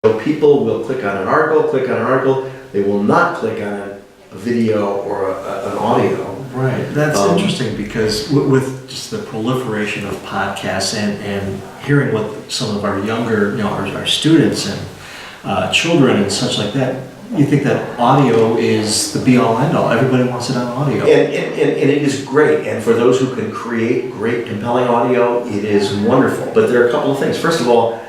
So people will click on an article, they will not click on a video or an audio. Right, that's interesting because with just the proliferation of podcasts and hearing what some of our younger, our students and children and such like that, you think that audio is the be-all end-all. Everybody wants it on audio. And it is great, and for those who can create great, compelling audio, it is wonderful. But there are a couple of things. First of all,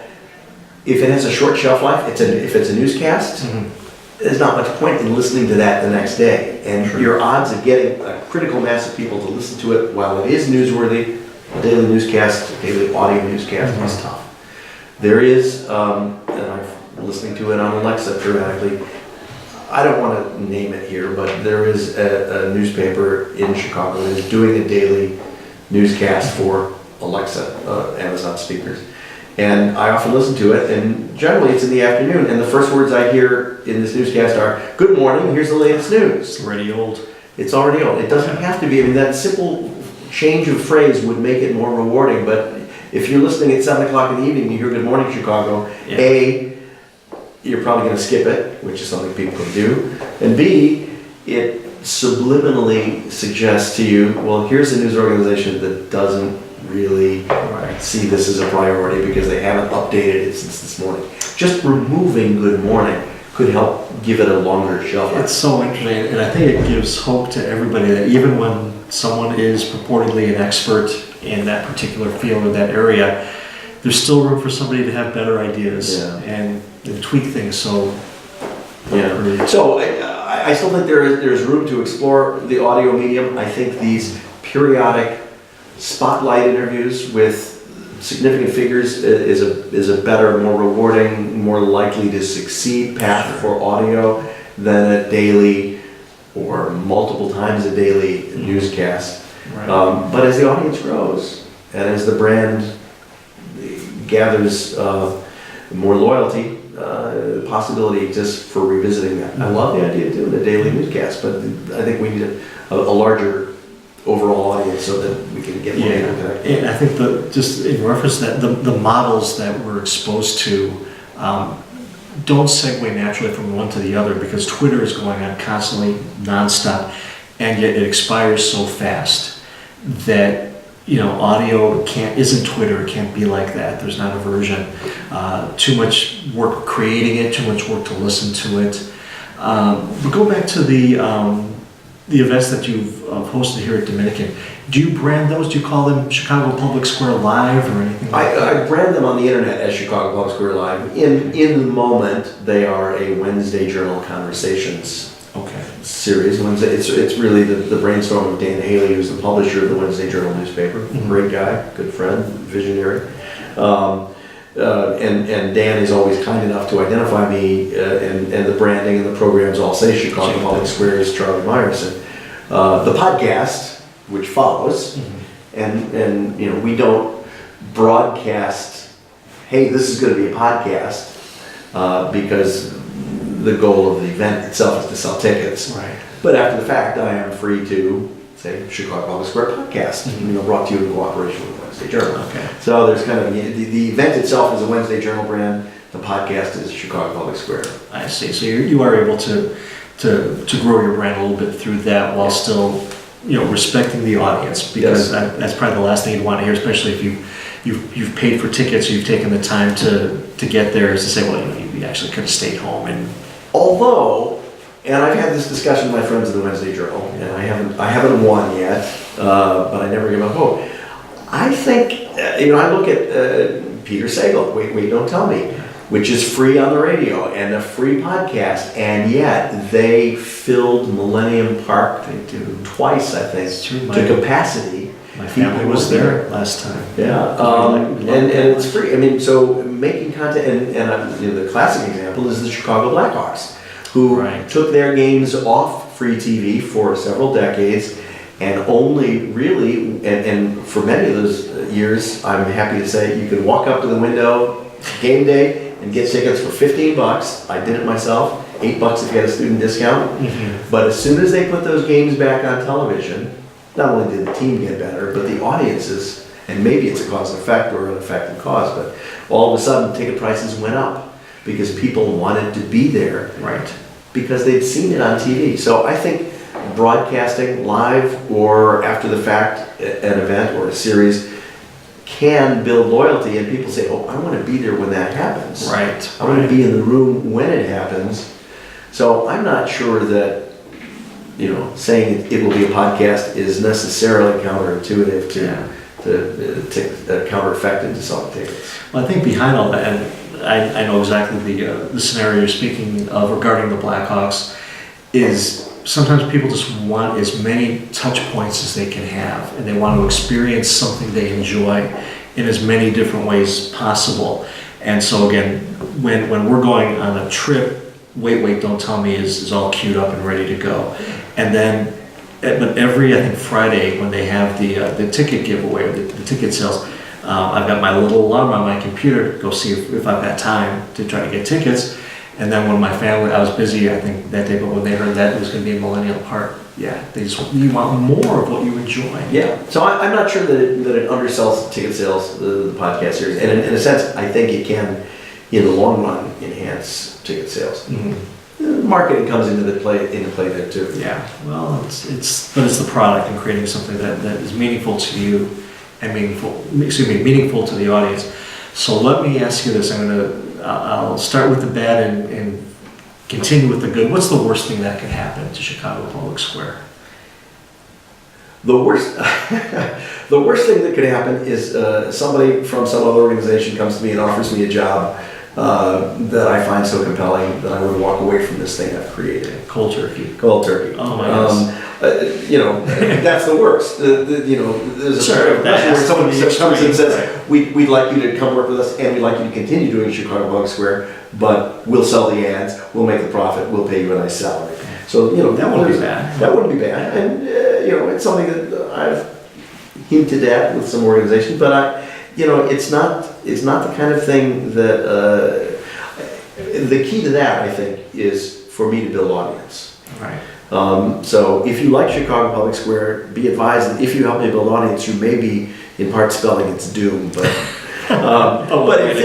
if it has a short shelf life, if it's a newscast, there's not much point in listening to that the next day. And your odds of getting a critical mass of people to listen to it while it is newsworthy, a daily newscast, a daily audio newscast, is tough. There is, and I'm listening to it on Alexa periodically, I don't want to name it here, but there is a newspaper in Chicago that is doing a daily newscast for Alexa, Amazon speakers. And I often listen to it, and generally it's in the afternoon, and the first words I hear in this newscast are, "Good morning, here's the latest news." It's already old. It's already old. It doesn't have to be. I mean, that simple change of phrase would make it more rewarding, but if you're listening at 7 o'clock in the evening and you hear "Good morning, Chicago," A, you're probably going to skip it, which is something people can do, and B, it subliminally suggests to you, well, here's a news organization that doesn't really see this as a priority because they haven't updated it since this morning. Just removing "Good morning" could help give it a longer shelf life. It's so interesting, and I think it gives hope to everybody that even when someone is purportedly an expert in that particular field or that area, there's still room for somebody to have better ideas and tweak things. So So I still think there's room to explore the audio medium. I think these periodic spotlight interviews with significant figures is a better, more rewarding, more likely to succeed path for audio than a daily or multiple times a daily newscast. But as the audience grows and as the brand gathers more loyalty, the possibility exists for revisiting that. I love the idea of doing a daily newscast, but I think we need a larger overall audience so that we can get more people connected. And I think just in reference to that, the models that we're exposed to don't segue naturally from one to the other because Twitter is going on constantly, nonstop, and yet it expires so fast that audio isn't Twitter. It can't be like that. There's not a version. Too much work creating it, too much work to listen to it. But go back to the events that you've hosted here at Dominican. Do you brand those? Do you call them Chicago Public Square Live or anything like that? I brand them on the internet as Chicago Public Square Live. In the moment, they are a Wednesday Journal Conversations series. Wednesday, it's really the brainstorm of Dan Haley, who's the publisher of the Wednesday Journal newspaper. Great guy, good friend, visionary. And Dan is always kind enough to identify me and the branding and the programs all say Chicago Public Square's Charlie Meyerson. The podcast, which follows, and we don't broadcast, hey, this is going to be a podcast, because the goal of the event itself is to sell tickets. But after the fact, I am free to say Chicago Public Square podcast, brought to you in cooperation with Wednesday Journal. So there's kind of the event itself is a Wednesday Journal brand. The podcast is Chicago Public Square. I see. So you are able to grow your brand a little bit through that while still respecting the audience, because that's probably the last thing you'd want to hear, especially if you've paid for tickets, you've taken the time to get there, is to say, well, you actually could have stayed home. And although, and I've had this discussion with my friends in the Wednesday Journal, and I haven't won yet, but I never give up hope. I think I look at Peter Sagal, Wait Don't Tell Me, which is free on the radio and a free podcast, and yet they filled Millennium Park twice, I think, to capacity. My family was there last time. And it's free. I mean, so making content, and the classic example is the Chicago Blackhawks, who took their games off free TV for several decades, and only really, and for many of those years, I'm happy to say, you could walk up to the window, game day, and get tickets for $15. I did it myself. $8 if you had a student discount. But as soon as they put those games back on television, not only did the team get better, but the audiences, and maybe it's a cause and effect or an effect and cause, but all of a sudden ticket prices went up because people wanted to be there Right. because they'd seen it on TV. So I think broadcasting live or after the fact an event or a series can build loyalty, and people say, oh, I want to be there when that happens. Right. I want to be in the room when it happens. So I'm not sure that, saying it will be a podcast is necessarily counterintuitive to counter-effective to selling tickets. Well, I think behind all that, and I know exactly the scenario you're speaking of regarding the Blackhawks, is sometimes people just want as many touch points as they can have, and they want to experience something they enjoy in as many different ways possible. And so again, when we're going on a trip, Wait, Don't Tell Me is all queued up and ready to go. And then, but every, I think, Friday when they have the ticket giveaway, or the ticket sales, I've got my little alarm on my computer to go see if I've got time to try to get tickets. And then when my family, I was busy, I think, that day, but when they heard that it was going to be in Millennial Park, you want more of what you enjoy. Yeah, so I'm not sure that it undersells ticket sales, the podcast series. And in a sense, I think it can, in the long run, enhance ticket sales. Mm-hmm. Marketing comes into play there too. Yeah, well, it's the product and creating something that is meaningful to you and meaningful to the audience. So let me ask you this. I'll start with the bad and continue with the good. What's the worst thing that could happen to Chicago Public Square? The worst thing that could happen is somebody from some other organization comes to me and offers me a job that I find so compelling that I would walk away from this thing I've created. Cold turkey. Cold turkey. Oh my goodness. That's the worst. There's a question where someone comes and says, we'd like you to come work with us, and we'd like you to continue doing Chicago Public Square, but we'll sell the ads, we'll make the profit, we'll pay you a nice salary. So, that wouldn't be bad. That wouldn't be bad. And, it's something that I've hinted at with some organizations, but it's not the kind of thing that, the key to that, I think, is for me to build audience. Right. So if you like Chicago Public Square, be advised that if you help me build audience, you may be in part spelling its doom, but but in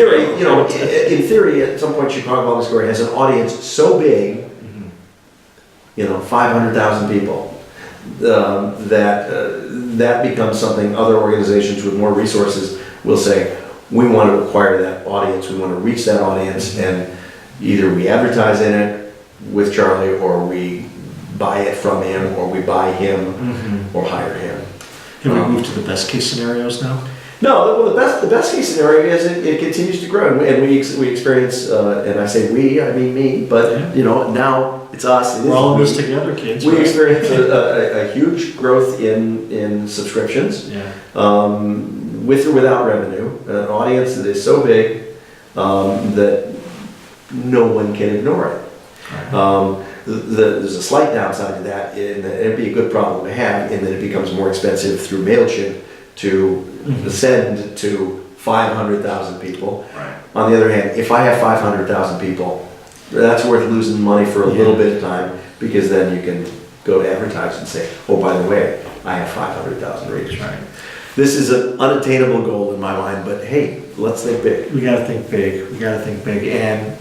theory, at some point, Chicago Public Square has an audience so big, 500,000 people, that becomes something other organizations with more resources will say, we want to acquire that audience, we want to reach that audience, and either we advertise in it with Charlie, or we buy it from him, or we buy him, or hire him. Have we moved to the best case scenarios now? No, well, the best case scenario is it continues to grow, and we experience, and I say we, I mean me, but now it's us. We're all in this together, kids. We experience a huge growth in subscriptions, with or without revenue, an audience that is so big that no one can ignore it. There's a slight downside to that, in that it'd be a good problem to have, in that it becomes more expensive through MailChimp to send to 500,000 people. Right. On the other hand, if I have 500,000 people, that's worth losing money for a little bit of time, because then you can go to advertise and say, oh, by the way, I have 500,000 readers. Right. This is an unattainable goal in my mind, but hey, let's think big. We got to think big. And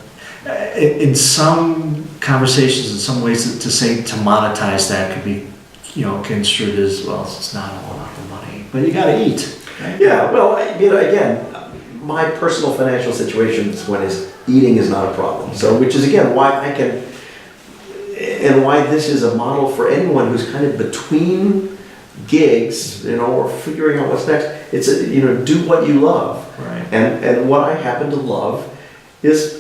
in some conversations, in some ways, to monetize that could be, construed as, well, it's not all about the money, but you got to eat. Right? Yeah, well, again, my personal financial situation is eating is not a problem. So, which is again why I can, and why this is a model for anyone who's kind of between gigs, or figuring out what's next. It's do what you love. Right. And what I happen to love is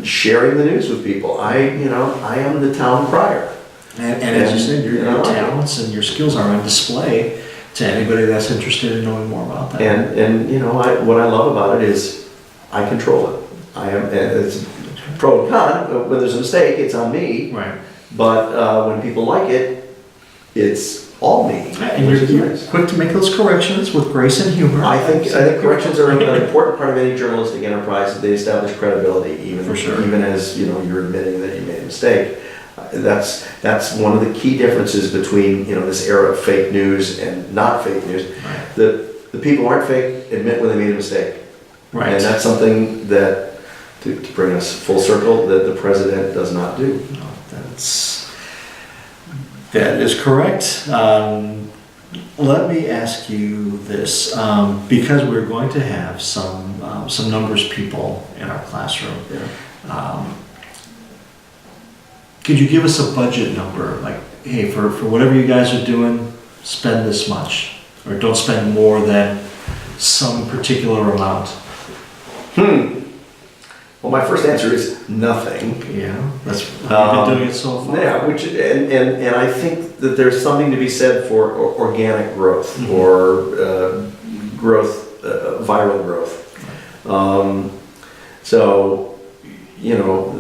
sharing the news with people. I am the town crier. And as you said, your talents and your skills are on display to anybody that's interested in knowing more about that. And what I love about it is I control it. It's pro and con. When there's a mistake, it's on me. Right. But when people like it, it's all me. And you're quick to make those corrections with grace and humor. I think corrections are an important part of any journalistic enterprise. They establish credibility, even as you're admitting that you made a mistake. That's one of the key differences between this era of fake news and not fake news. Right. The people who aren't fake admit when they made a mistake. Right. And that's something that to bring us full circle, that the president does not do. No, that is correct. Let me ask you this, because we're going to have some numbers people in our classroom. Yeah. Could you give us a budget number, like, hey, for whatever you guys are doing, spend this much, or don't spend more than some particular amount? Well, my first answer is nothing. Yeah, that's how you've been doing it so far. Yeah, and I think that there's something to be said for organic growth or growth, viral growth. So, you know,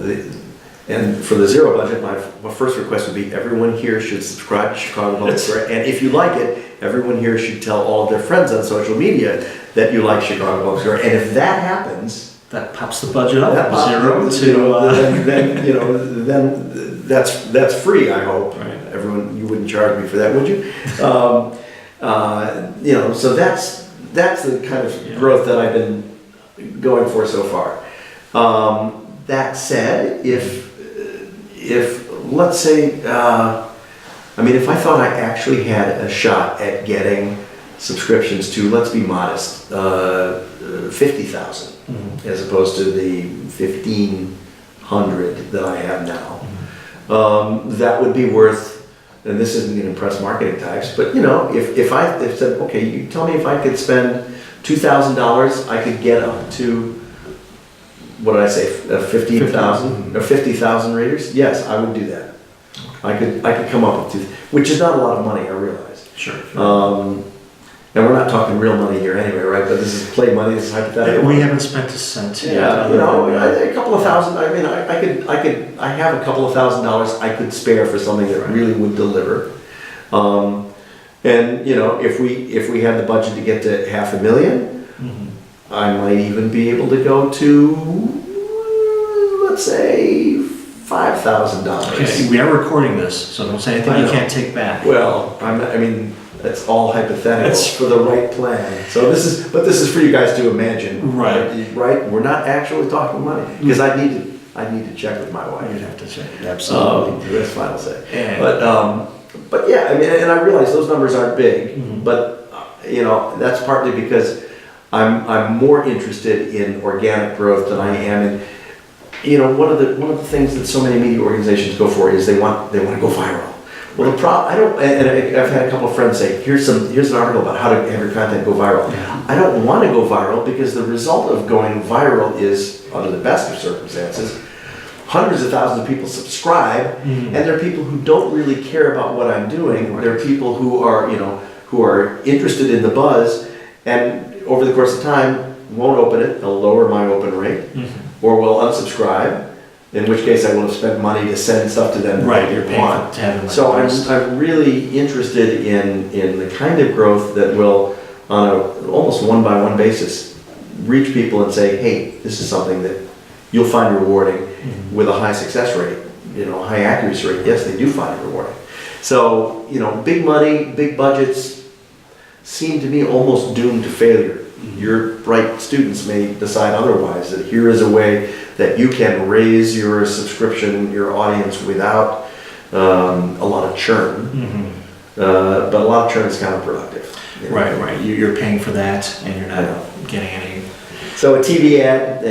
and for the zero budget, my first request would be everyone here should subscribe to Chicago Public Square, and if you like it, everyone here should tell all of their friends on social media that you like Chicago Public Square. And if that happens, that pops the budget up that from zero to. then that's free. I hope. Right. Everyone, you wouldn't charge me for that, would you? So that's the kind of growth that I've been going for so far. That said, if let's say, if I thought I actually had a shot at getting subscriptions to, let's be modest, 50,000, as opposed to the 1,500 that I have now. That would be worth, and this isn't going to impress marketing types, but if said, okay, you tell me if I could spend $2,000, I could get up to, what did I say, 15,000 or 50,000 readers? Yes, I would do that. I could come up with which is not a lot of money, I realize. Sure. And we're not talking real money here anyway, right? But this is play money. This is hypothetical. We haven't spent a cent yet. Yeah, a couple of thousand. I mean, I have a couple of $1,000s I could spare for something that really would deliver. And if we had the budget to get to $500,000, I might even be able to go to, let's say, $5,000. Okay, we are recording this, so don't say anything you can't take back. Well, that's all hypothetical for the right plan. So this is for you guys to imagine. Right. Right? We're not actually talking money. Because I need to check with my wife. You'd have to check. Absolutely. That's final say. But yeah, and I realize those numbers aren't big, but that's partly because I'm more interested in organic growth than I am in, one of the things that so many media organizations go for is they want to go viral. Well, I've had a couple of friends say, here's an article about how to have your content go viral. Yeah. I don't want to go viral because the result of going viral is, under the best of circumstances, hundreds of thousands of people subscribe, and there are people who don't really care about what I'm doing. Right. There are people who are interested in the buzz, and over the course of time won't open it. They'll lower my open rate, or will unsubscribe. In which case, I will have spent money to send stuff to them. Right, you're paying to have them. So I'm really interested in the kind of growth that will, on a almost one-by-one basis, reach people and say, hey, this is something that you'll find rewarding with a high success rate, high accuracy rate. Yes, they do find it rewarding. So, big money, big budgets seem to me almost doomed to failure. Your bright students may decide otherwise, that here is a way that you can raise your subscription, your audience without a lot of churn. But a lot of churn is counterproductive. Right. You're paying for that, and you're not getting any. So a TV ad,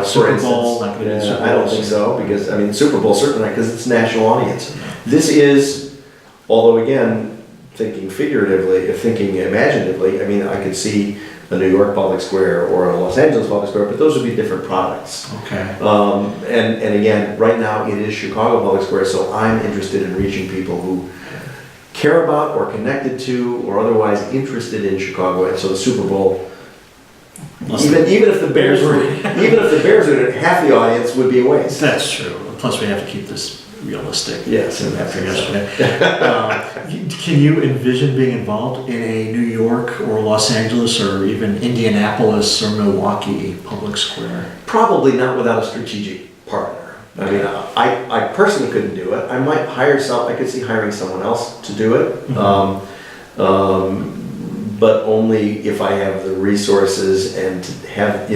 Super Bowl, not I don't think so, because Super Bowl certainly not, because it's national audience. This is, although again, thinking figuratively, thinking imaginatively, I could see a New York Public Square or a Los Angeles Public Square, but those would be different products. Okay. And again, right now it is Chicago Public Square, so I'm interested in reaching people who care about or connected to or otherwise interested in Chicago. And so the Super Bowl, even if the Bears were in it, half the audience would be a waste. That's true. Plus, we have to keep this realistic. Yes. After yesterday. Can you envision being involved in a New York or Los Angeles or even Indianapolis or Milwaukee Public Square? Probably not without a strategic partner. I personally couldn't do it. I might hire I could see hiring someone else to do it. but only if I have the resources and to have,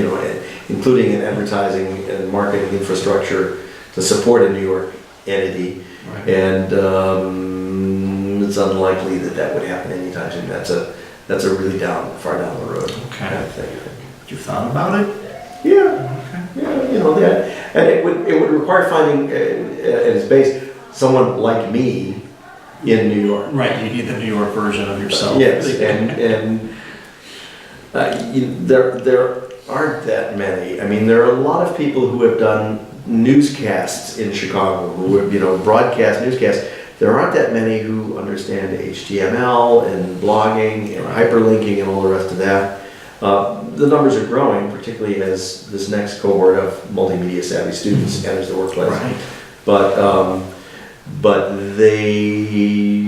including an advertising and marketing infrastructure to support a New York entity. Right. And it's unlikely that would happen anytime soon. That's a really far down the road Okay. kind of thing. You thought about it? Yeah, Okay. yeah, that, and it would require finding at its base someone like me in New York. Right, you need the New York version of yourself. Yes, and there aren't that many. I mean, there are a lot of people who have done newscasts in Chicago, who have, broadcast newscasts. There aren't that many who understand HTML and blogging and hyperlinking and all the rest of that. The numbers are growing, particularly as this next cohort of multimedia savvy students enters the workplace. Right. But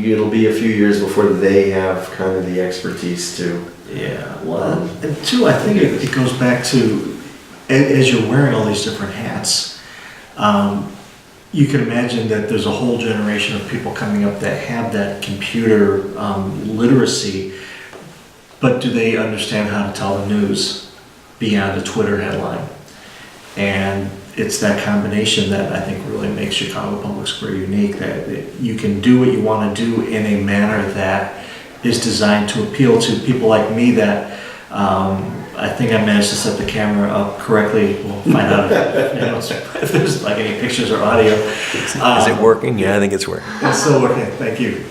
it'll be a few years before they have kind of the expertise to. Yeah, well, and two, I think it goes back to, as you're wearing all these different hats, you can imagine that there's a whole generation of people coming up that have that computer literacy, but do they understand how to tell the news beyond a Twitter headline? And it's that combination that I think really makes Chicago Public Square unique, that you can do what you want to do in a manner that is designed to appeal to people like me that I think I managed to set the camera up correctly. We'll find out if there's like any pictures or audio. Is it working? Yeah, I think it's working. It's still working. Thank you.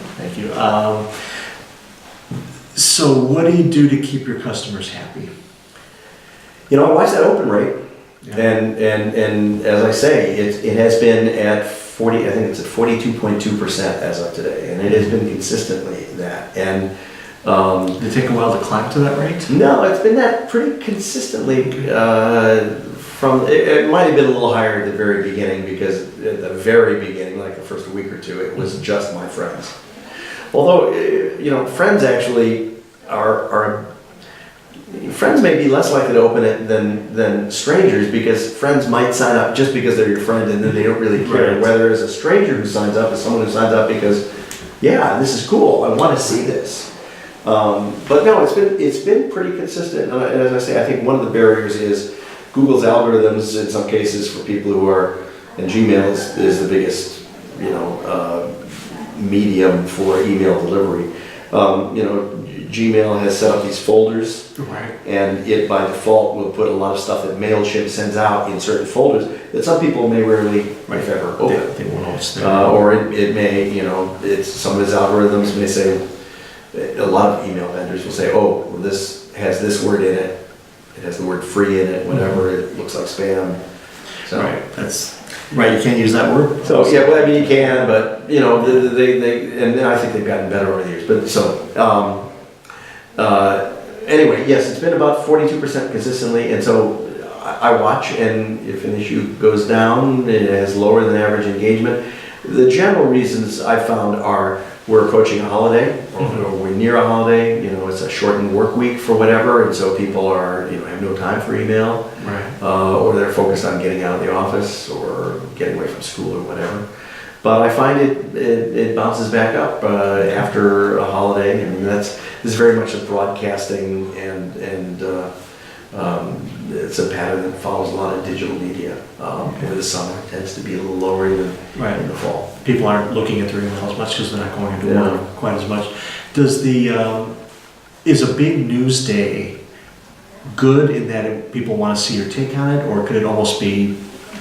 So what do you do to keep your customers happy? I watch that open rate, Yeah. and as I say, it has been at 40. I think it's at 42.2% as of today, and it has been consistently that. And did it take a while to climb to that rate? no, it's been that pretty consistently. It might have been a little higher at the very beginning, because at the very beginning, like the first week or two, it was just my friends. Although friends actually are friends may be less likely to open it than strangers, because friends might sign up just because they're your friend, and then they don't really care Right. whether it's a stranger who signs up or someone who signs up because, yeah, this is cool, I want to see this. But no, it's been pretty consistent. And as I say, I think one of the barriers is Google's algorithms in some cases for people who are, and Gmail is the biggest, medium for email delivery. Gmail has set up these folders, Right. and it by default will put a lot of stuff that MailChimp sends out in certain folders that some people may rarely, if ever, open. They won't know it's there. Or it may, some of his algorithms may say, a lot of email vendors will say, oh, well, this has this word in it, it has the word free in it, whatever, it looks like spam. So, Right. That's right. You can't use that word. so yeah, well, I mean, you can, but they and I think they've gotten better over the years. But so anyway, yes, it's been about 42% consistently, and so I watch, and if an issue goes down, it has lower than average engagement. The general reasons I found are we're approaching a holiday, or we're near a holiday. It's a shortened work week for whatever, and so people are have no time for email. Right. Or they're focused on getting out of the office or getting away from school or whatever. But I find it bounces back up after a holiday, and this is very much a broadcasting and it's a pattern that follows a lot of digital media. Over the summer, it tends to be a little lower than in the fall. People aren't looking at their email as much because they're not going into Yeah. work quite as much. Does is a big news day good in that people want to see your take on it, or could it almost be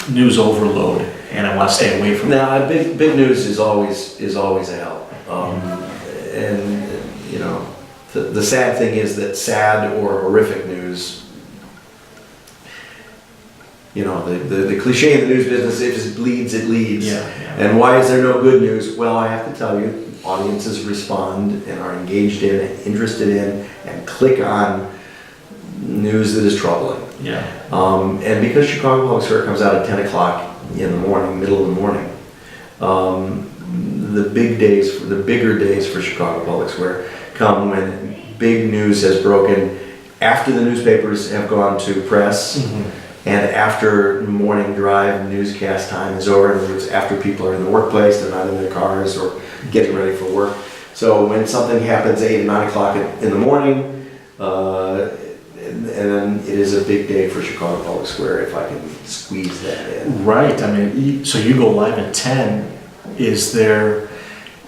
news overload and I want to stay away from it? Now, big news is always a help. And the sad thing is that sad or horrific news. The cliche in the news business, if it bleeds, it leads. Yeah. And why is there no good news? Well, I have to tell you, audiences respond and are engaged in and interested in and click on news that is troubling. Yeah. And because Chicago Public Square comes out at 10 o'clock in the morning, middle of the morning, the bigger days for Chicago Public Square come when big news has broken after the newspapers have gone to press. And after morning drive newscast time is over, in other words, after people are in the workplace, they're not in their cars or getting ready for work. So when something happens 8 or 9 o'clock in the morning, and then it is a big day for Chicago Public Square if I can squeeze that in. Right, I mean, so you go live at 10, is there,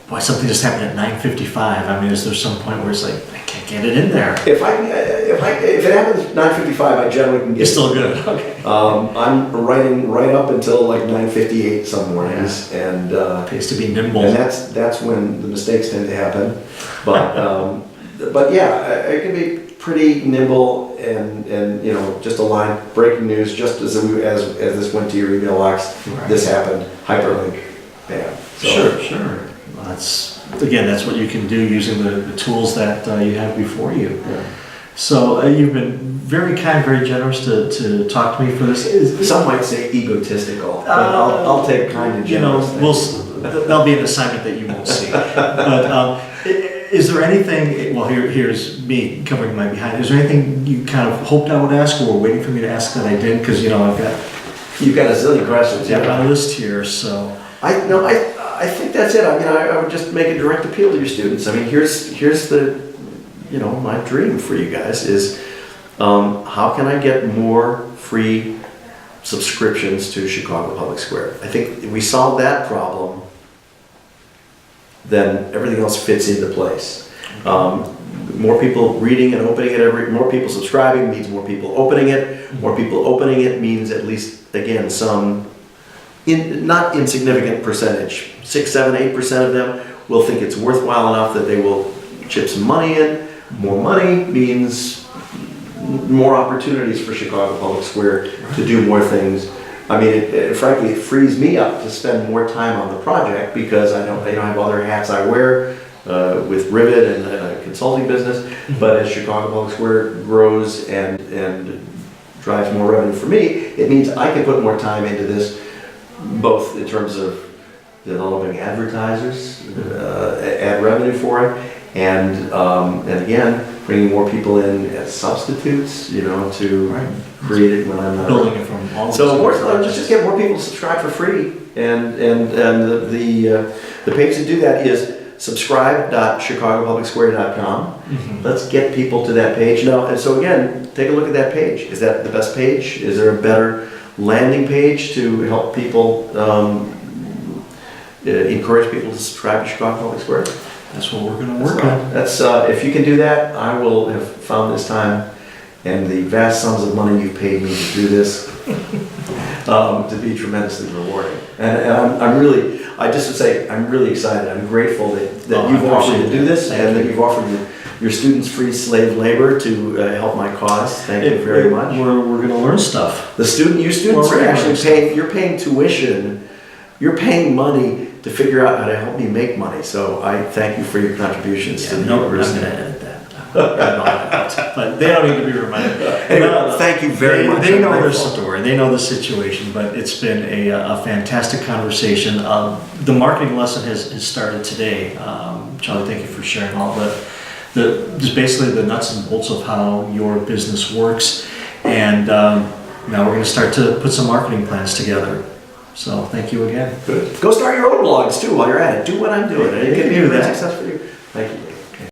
boy, something just happened at 9:55, I mean, is there some point where it's like, I can't get it in there? If it happens 9:55, I generally can get. You're still good, okay. I'm writing right up until like 9:58 some mornings, and Pays to be nimble. and that's when the mistakes tend to happen. But yeah, it can be pretty nimble and you know, just a line, breaking news, just as this went to your email box, Right. this happened, hyperlink, bam. So, Sure. Well, that's what you can do using the tools that you have before you. yeah. So you've been very kind, very generous to talk to me for this. Some might say egotistical, but I'll take kind and You know, generous. that'll be an assignment that you won't see. But is there anything, well, here's me covering my behind, is there anything you kind of hoped I would ask or were waiting for me to ask that I didn't? Because, you know, You've got a zillion questions. I've got my list here, so. I think that's it. I mean, I would just make a direct appeal to your students. I mean, here's the, you know, my dream for you guys is, how can I get more free subscriptions to Chicago Public Square? I think if we solve that problem, then everything else fits into place. More people reading and opening it, more people subscribing means more people opening it. More people opening it means at least, again, some not insignificant percentage, 6, 7, 8% of them will think it's worthwhile enough that they will chip some money in. More money means more opportunities for Chicago Public Square to do more things. I mean, frankly, it frees me up to spend more time on the project because I don't have other hats I wear with Rivet and a consulting business. But as Chicago Public Square grows and drives more revenue for me, it means I can put more time into this, both in terms of developing advertisers, add revenue for it, and again, bringing more people in as substitutes, you know, to create it when I'm not Building it from all. So just get more people to subscribe for free, and the page to do that is subscribe.chicagopublicsquare.com. Let's get people to that page now. And so again, take a look at that page. Is that the best page? Is there a better landing page to help people encourage people to subscribe to Chicago Public Square? That's what we're going to work on. That's if you can do that, I will have found this time and the vast sums of money you've paid me to do this to be tremendously rewarding. And I'm really, I just would say, I'm really excited. I'm grateful that you've offered to do this and that you've offered your students free slave labor to help my cause. Thank you very much. We're going to learn stuff. You students are actually paying, you're paying tuition, you're paying money to figure out how to help me make money. So I thank you for your contributions to the university. I'm going to edit that. But they don't need to be reminded. Anyway, thank you very much. They know their story, they know the situation, but it's been a fantastic conversation. The marketing lesson has started today. Charlie, thank you for sharing all just basically the nuts and bolts of how your business works. And now we're going to start to put some marketing plans together. So thank you again. Good. Go start your own blogs too while you're at it. Do what I'm doing. It can be a great success for you. Thank you.